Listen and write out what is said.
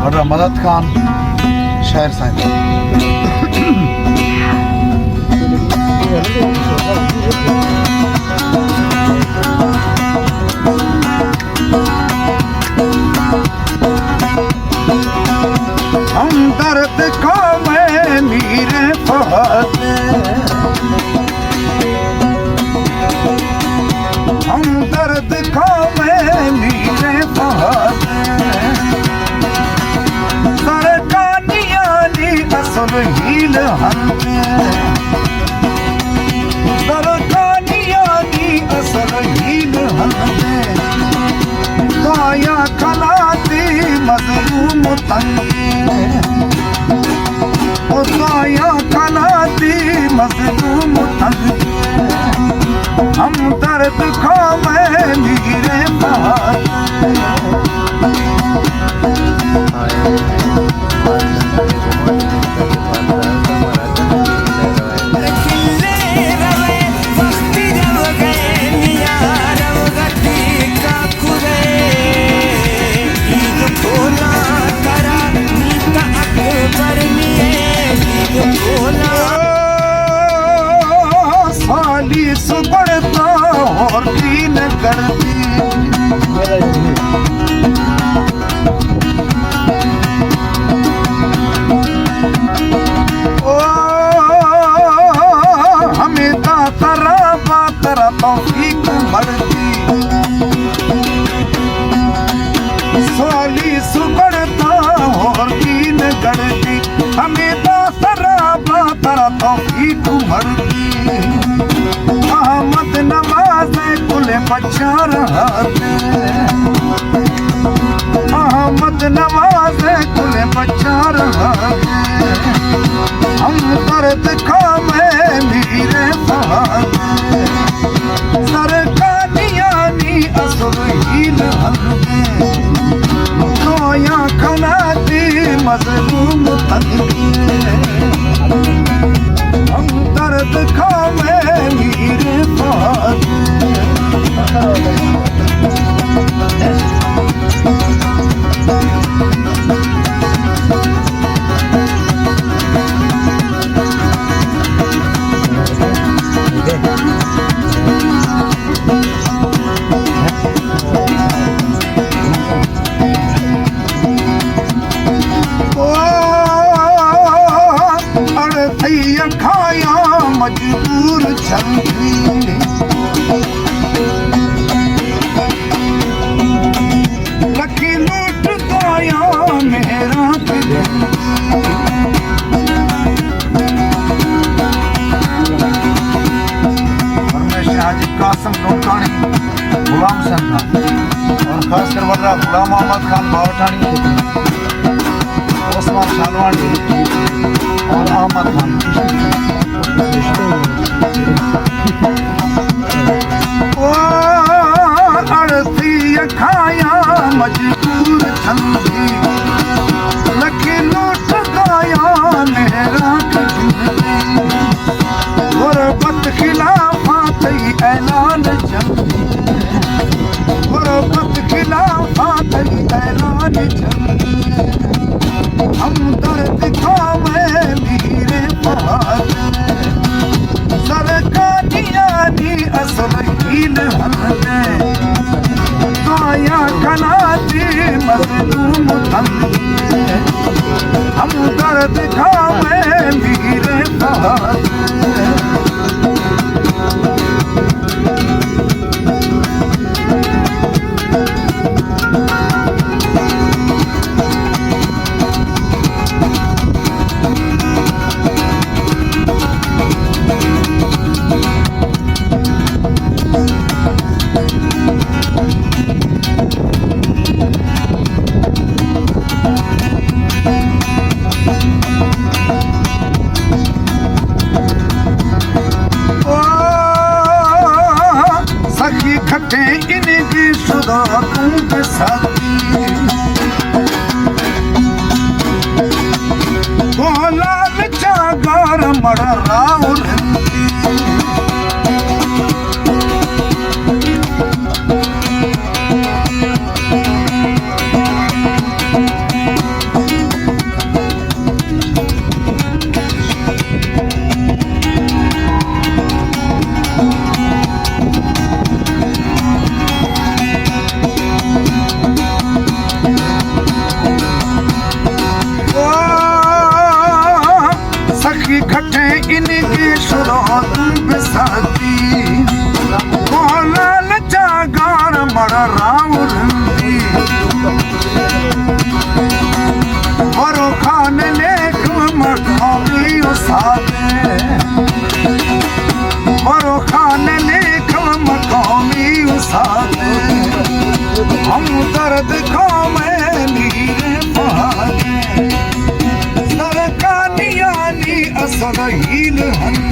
और मदद खान शहर साइड हम दर्द को मैं मीर फहद हम दर्द को मैं मीर फहद सरकानियानी असल हील हंते सरकानियानी असल हील हंते काया खलाती मजलूम तंगे ओ काया खलाती मजलूम तंगे हम दर्द खो मैं मीरे साली सुबड़ता और दीन करती ओ हमें तारा बातरा तौफीक मरती साली सुबड़ता और दीन करती हमें तारा बातरा तौफीक मरती अहमद नमाज कुल बच्चार अहमद नमाज कुल बच्चार हम दर्द खा मैं मीरे फहद सरकानियानी असल हील हंते काया खलाती मजलूम तंगे हम दर्द खा मैं मीरे फहद खाया मजबूर चलती लखी लूट गाया मेरा हाजी कासम लोकानी गुलाम हुसैन खान और खासकर वर्रा गुलाम मोहम्मद खान बावटानी ओस्मान शानवानी और अहमद खान ओ अड़ती खाया मजबूर छंदी लखी लूट गाया मेरा गुरबत खिलाफत ऐलान जंगी गुरबत खिलाफत ऐलान जंगी हम दर्द खा मैं मीरे फहद सरकानियानी असल हील हंते काया खलाती मजलूम तंगे हम दर्द खा मैं मीरे फहद खटे इनकी शुदा तू के साथी बोला चागार मड़ राउर हर